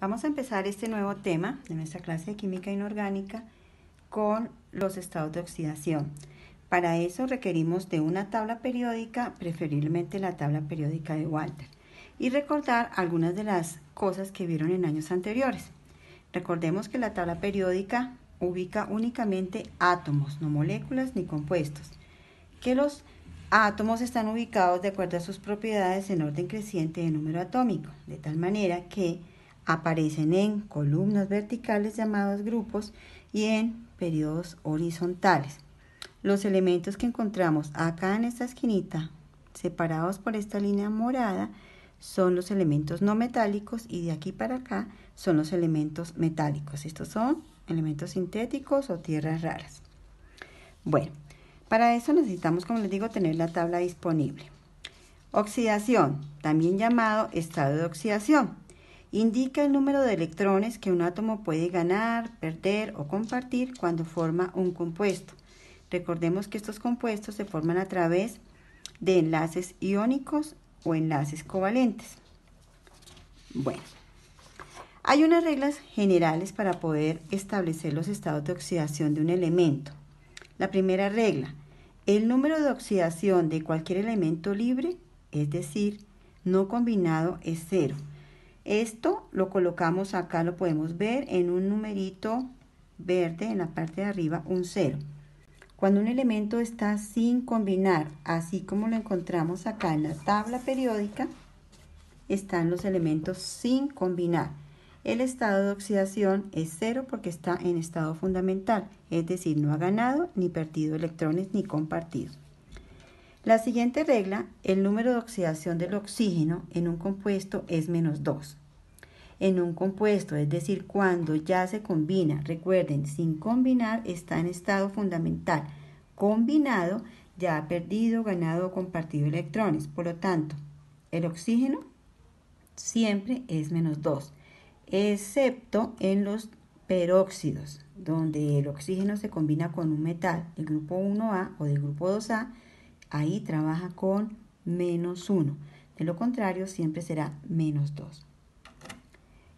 Vamos a empezar este nuevo tema de nuestra clase de química inorgánica con los estados de oxidación. Para eso requerimos de una tabla periódica, preferiblemente la tabla periódica de Walter, y recordar algunas de las cosas que vieron en años anteriores. Recordemos que la tabla periódica ubica únicamente átomos, no moléculas ni compuestos, que los átomos están ubicados de acuerdo a sus propiedades en orden creciente de número atómico, de tal manera que aparecen en columnas verticales llamados grupos y en periodos horizontales. Los elementos que encontramos acá en esta esquinita, separados por esta línea morada, son los elementos no metálicos y de aquí para acá son los elementos metálicos. Estos son elementos sintéticos o tierras raras. Bueno, para eso necesitamos, como les digo, tener la tabla disponible. Oxidación, también llamado estado de oxidación, indica el número de electrones que un átomo puede ganar, perder o compartir cuando forma un compuesto. Recordemos que estos compuestos se forman a través de enlaces iónicos o enlaces covalentes. Bueno, hay unas reglas generales para poder establecer los estados de oxidación de un elemento. La primera regla: el número de oxidación de cualquier elemento libre, es decir, no combinado, es 0. Esto lo colocamos acá, lo podemos ver en un numerito verde en la parte de arriba, un 0. Cuando un elemento está sin combinar, así como lo encontramos acá en la tabla periódica, están los elementos sin combinar. El estado de oxidación es 0 porque está en estado fundamental, es decir, no ha ganado ni perdido electrones ni compartido. La siguiente regla: el número de oxidación del oxígeno en un compuesto es -2. En un compuesto, es decir, cuando ya se combina, recuerden, sin combinar está en estado fundamental. Combinado ya ha perdido, ganado o compartido electrones. Por lo tanto, el oxígeno siempre es -2, excepto en los peróxidos, donde el oxígeno se combina con un metal del grupo 1A o del grupo 2A, ahí trabaja con -1. De lo contrario, siempre será -2.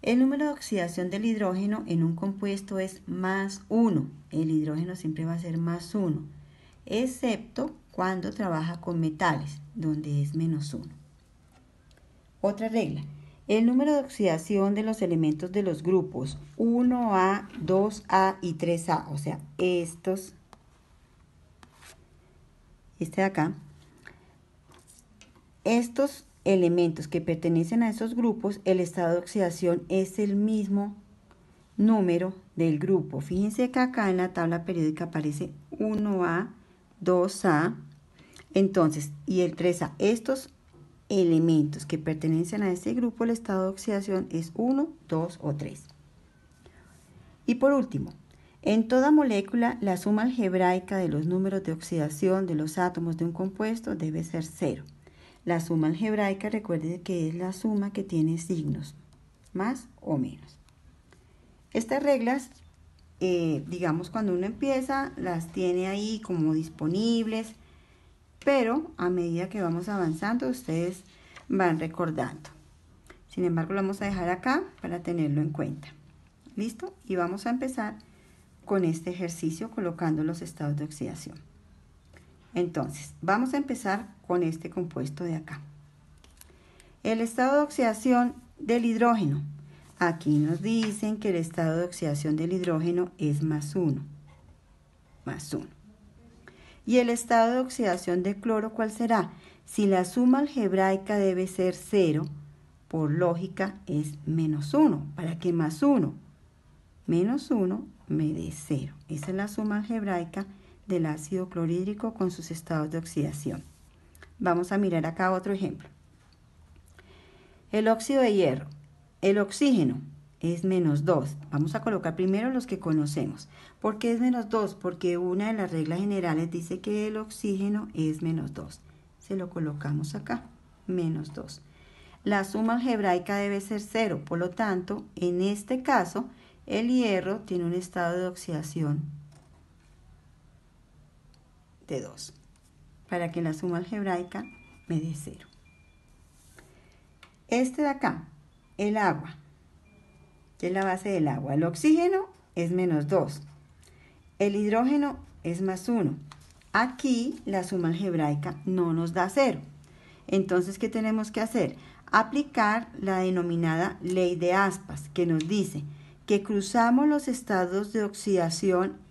El número de oxidación del hidrógeno en un compuesto es +1. El hidrógeno siempre va a ser +1, excepto cuando trabaja con metales, donde es -1. Otra regla: el número de oxidación de los elementos de los grupos 1A, 2A y 3A, o sea, este de acá, estos elementos que pertenecen a esos grupos, el estado de oxidación es el mismo número del grupo. Fíjense que acá en la tabla periódica aparece 1A, 2A, entonces, y el 3A. Estos elementos que pertenecen a este grupo, el estado de oxidación es 1, 2 o 3. Y por último, en toda molécula, la suma algebraica de los números de oxidación de los átomos de un compuesto debe ser 0. La suma algebraica, recuerden que es la suma que tiene signos, más o menos. Estas reglas, digamos, cuando uno empieza, las tiene ahí como disponibles, pero a medida que vamos avanzando, ustedes van recordando. Sin embargo, lo vamos a dejar acá para tenerlo en cuenta. ¿Listo? Y vamos a empezar con este ejercicio colocando los estados de oxidación. Entonces, vamos a empezar con este compuesto de acá. El estado de oxidación del hidrógeno. Aquí nos dicen que el estado de oxidación del hidrógeno es +1. ¿Y el estado de oxidación del cloro cuál será? Si la suma algebraica debe ser 0, por lógica es -1, para que +1 menos 1 me dé 0. Esa es la suma algebraica del ácido clorhídrico con sus estados de oxidación. Vamos a mirar acá otro ejemplo. El óxido de hierro. El oxígeno es -2. Vamos a colocar primero los que conocemos. ¿Por qué es -2? Porque una de las reglas generales dice que el oxígeno es -2. Se lo colocamos acá, -2. La suma algebraica debe ser 0, por lo tanto, en este caso, el hierro tiene un estado de oxidación de 2, para que la suma algebraica me dé 0. Este de acá, el agua. que es la base del agua. El oxígeno es menos 2. El hidrógeno es más 1. Aquí la suma algebraica no nos da 0. Entonces, ¿qué tenemos que hacer? Aplicar la denominada ley de aspas, que nos dice que cruzamos los estados de oxidación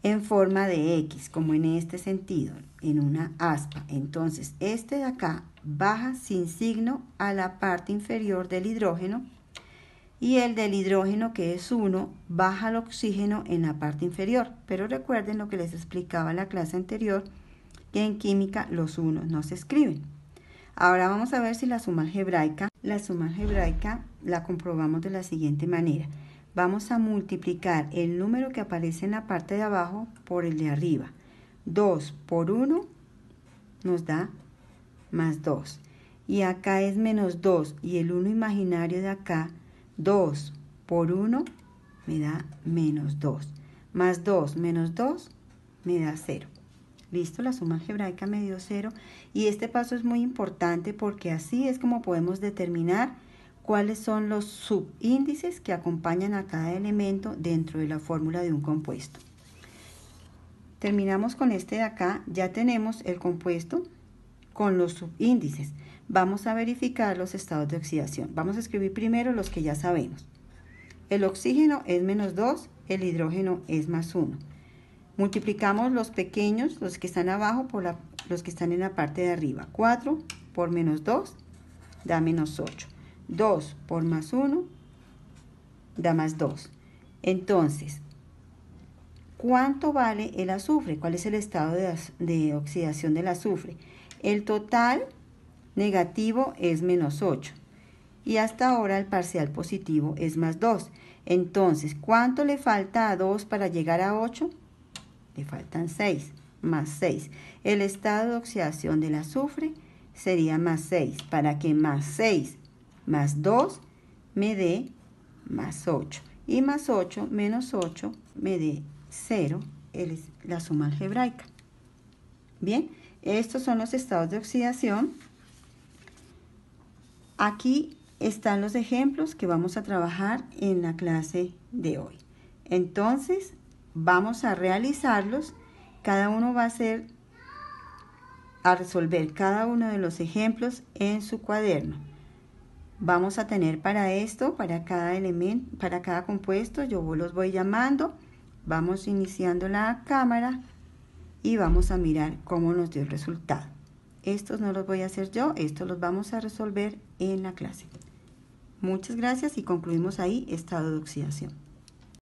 en forma de X, como en este sentido, en una aspa. Entonces, este de acá baja sin signo a la parte inferior del hidrógeno y el del hidrógeno, que es 1, baja al oxígeno en la parte inferior. Pero recuerden lo que les explicaba en la clase anterior, que en química los unos no se escriben. Ahora vamos a ver si la suma algebraica la comprobamos de la siguiente manera. Vamos a multiplicar el número que aparece en la parte de abajo por el de arriba. 2 por 1 nos da más 2. Y acá es menos 2 y el 1 imaginario de acá, 2 por 1 me da menos 2. Más 2 menos 2 me da 0. Listo, la suma algebraica me dio 0 y este paso es muy importante porque así es como podemos determinar cuáles son los subíndices que acompañan a cada elemento dentro de la fórmula de un compuesto. Terminamos con este de acá, ya tenemos el compuesto con los subíndices. Vamos a verificar los estados de oxidación. Vamos a escribir primero los que ya sabemos. El oxígeno es menos 2, el hidrógeno es más 1. Multiplicamos los pequeños, los que están abajo, por los que están en la parte de arriba. 4 por menos 2 da menos 8. 2 por más 1 da más 2. Entonces, ¿cuánto vale el azufre? ¿Cuál es el estado de oxidación del azufre? El total negativo es menos 8. Y hasta ahora el parcial positivo es más 2. Entonces, ¿cuánto le falta a 2 para llegar a 8? Le faltan 6, más 6. El estado de oxidación del azufre sería más 6, para que más 6 más 2 me dé más 8. Y más 8 menos 8 me dé 0, es la suma algebraica. Bien, estos son los estados de oxidación. Aquí están los ejemplos que vamos a trabajar en la clase de hoy. Entonces, vamos a realizarlos. Cada uno va a resolver cada uno de los ejemplos en su cuaderno. Vamos a tener para esto, para cada elemento, para cada compuesto, yo los voy llamando. Vamos iniciando la cámara y vamos a mirar cómo nos dio el resultado. Estos no los voy a hacer yo, estos los vamos a resolver en la clase. Muchas gracias y concluimos ahí estado de oxidación.